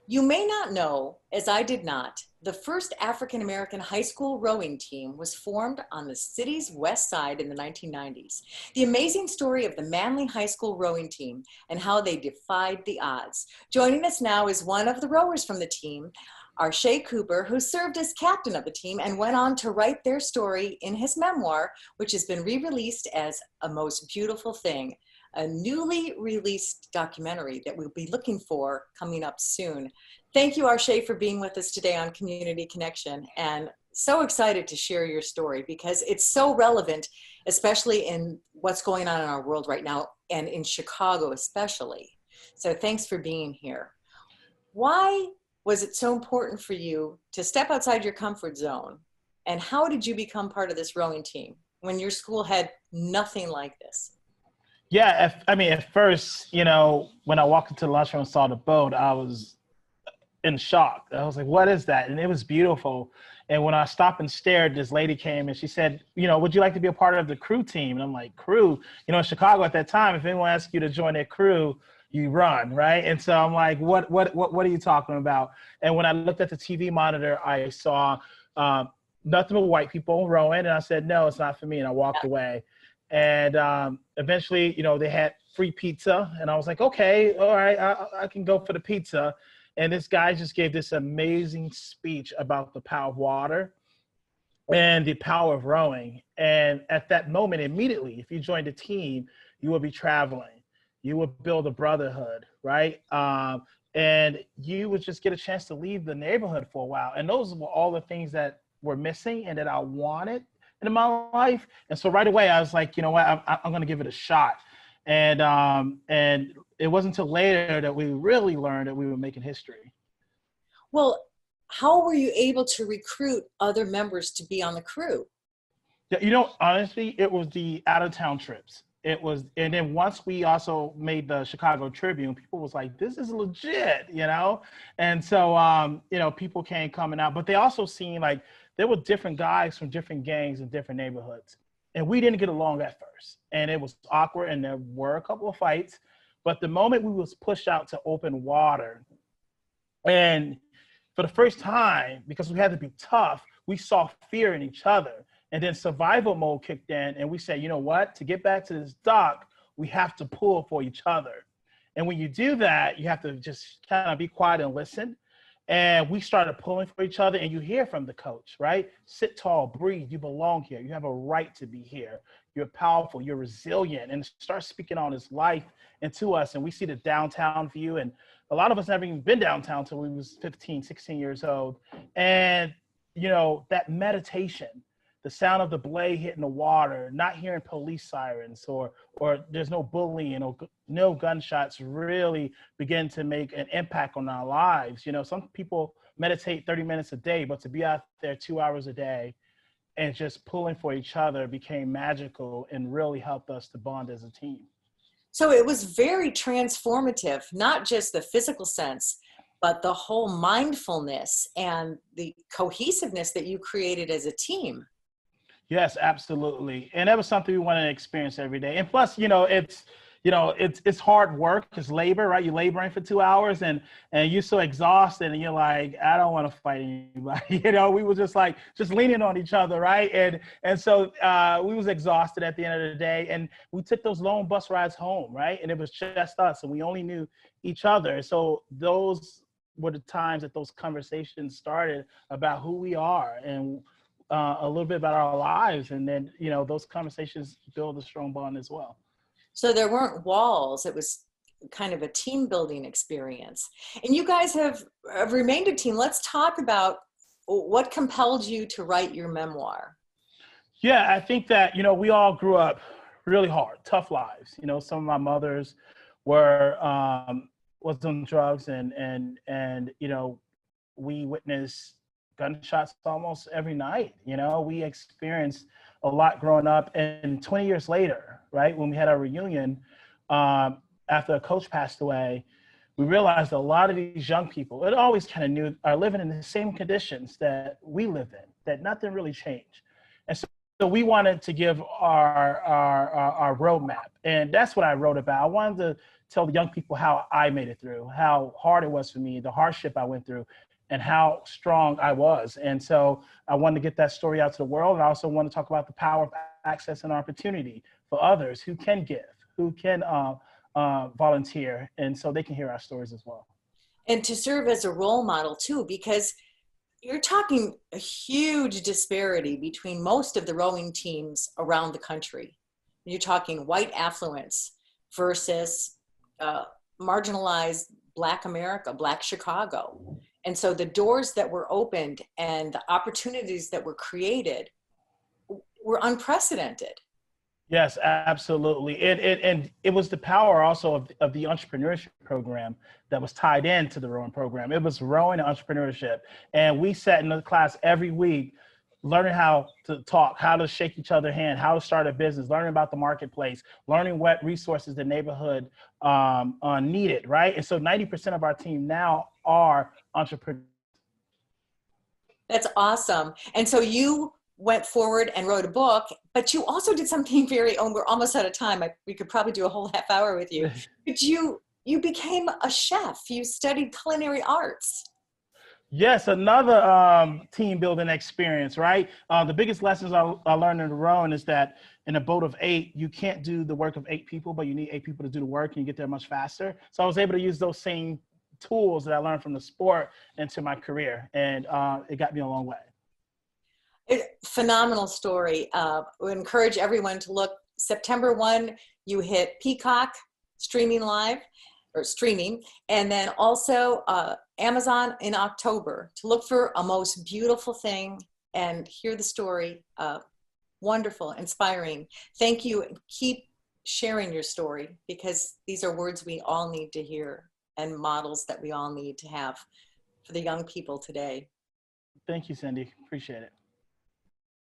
You may not know, as I did not, the first African American high school rowing team was formed on the city's west side in the 1990s. The amazing story of the Manly High School rowing team and how they defied the odds. Joining us now is one of the rowers from the team, Arshay Cooper, who served as captain of the team and went on to write their story in his memoir, which has been re-released as A Most Beautiful Thing, a newly released documentary that we'll be looking for coming up soon. Thank you, Arshay, for being with us today on Community Connection, and so excited to share your story because it's so relevant, especially in what's going on in our world right now and in Chicago especially. So thanks for being here. Why was it so important for you to step outside your comfort zone? And how did you become part of this rowing team when your school had nothing like this? Yeah, at first, when I walked into the lunchroom and saw the boat, I was in shock. I was like, what is that? And it was beautiful. And when I stopped and stared, this lady came and she said, would you like to be a part of the crew team? And I'm like, crew? In Chicago at that time, if anyone asks you to join their crew, you run, right? And so I'm like, what are you talking about? And when I looked at the TV monitor, I saw nothing but white people rowing. And I said, no, it's not for me. And I walked away. And eventually, they had free pizza. And I was like, okay, all right, I can go for the pizza. And this guy just gave this amazing speech about the power of water and the power of rowing. And at that moment, immediately, if you joined the team, you would be traveling. You would build a brotherhood, right? And you would just get a chance to leave the neighborhood for a while. And those were all the things that were missing and that I wanted in my life. And so right away, I was like, you know what, I'm going to give it a shot. And it wasn't until later that we really learned that we were making history. Well, how were you able to recruit other members to be on the crew? Yeah, honestly, it was the out-of-town trips. And then once we also made the Chicago Tribune, people was like, this is legit, And so, people came coming out, but they also seen like there were different guys from different gangs in different neighborhoods. And we didn't get along at first. And it was awkward and there were a couple of fights. But the moment we was pushed out to open water, and for the first time, because we had to be tough, we saw fear in each other. And then survival mode kicked in and we said, you know what, to get back to this dock, we have to pull for each other. And when you do that, you have to just kind of be quiet and listen. And we started pulling for each other, and you hear from the coach, right? Sit tall, breathe, you belong here. You have a right to be here. You're powerful, you're resilient, and start speaking on his life into us. And we see the downtown view. And a lot of us never even been downtown until we was 15, 16 years old. And, that meditation, the sound of the blade hitting the water, not hearing police sirens or there's no bullying or no gunshots really begin to make an impact on our lives. Some people meditate 30 minutes a day, but to be out there 2 hours a day and just pulling for each other became magical and really helped us to bond as a team. So it was very transformative, not just the physical sense, but the whole mindfulness and the cohesiveness that you created as a team. Yes, absolutely. And that was something we wanted to experience every day. And plus, it's hard work, it's labor, right? You're laboring for 2 hours and you're so exhausted and you're like, I don't want to fight anybody. We were just leaning on each other, right? And so we was exhausted at the end of the day, and we took those long bus rides home, right? And it was just us and we only knew each other. So those were the times that those conversations started about who we are and a little bit about our lives. And then, those conversations build a strong bond as well. So there weren't walls. It was kind of a team building experience. And you guys have remained a team. Let's talk about what compelled you to write your memoir. Yeah, I think that, we all grew up really hard, tough lives. Some of my mothers were, was on drugs and we witnessed gunshots almost every night. We experienced a lot growing up, and 20 years later, right, when we had our reunion, after a coach passed away, we realized a lot of these young people, it always kind of knew, are living in the same conditions that we lived in, that nothing really changed. And so So we wanted to give our roadmap, and that's what I wrote about. I wanted to tell the young people how I made it through, how hard it was for me, the hardship I went through, and how strong I was. And so I wanted to get that story out to the world. And I also want to talk about the power of access and opportunity for others who can give, who can volunteer, and so they can hear our stories as well. And to serve as a role model too, because you're talking a huge disparity between most of the rowing teams around the country. You're talking white affluence versus marginalized Black America, Black Chicago. And so the doors that were opened and the opportunities that were created were unprecedented. Yes, absolutely. And it was the power also of the entrepreneurship program that was tied into the rowing program. It was rowing and entrepreneurship. And we sat in the class every week learning how to talk, how to shake each other's hand, how to start a business, learning about the marketplace, learning what resources the neighborhood needed, right? And so 90% of our team now are entrepreneurs. That's awesome. And so you went forward and wrote a book, but you also did something very own. We're almost out of time. We could probably do a whole half hour with you. But you became a chef. You studied culinary arts. Yes, another team building experience, right? The biggest lessons I learned in the rowing is that in a boat of 8, you can't do the work of 8 people, but you need 8 people to do the work, and you get there much faster. So I was able to use those same tools that I learned from the sport into my career, and it got me a long way. Phenomenal story. We encourage everyone to look. September 1, you hit Peacock streaming live or streaming, and then also Amazon in October to look for A Most Beautiful Thing and hear the story. Wonderful, inspiring. Thank you. Keep sharing your story, because these are words we all need to hear and models that we all need to have for the young people today. Thank you, Cindy. Appreciate it.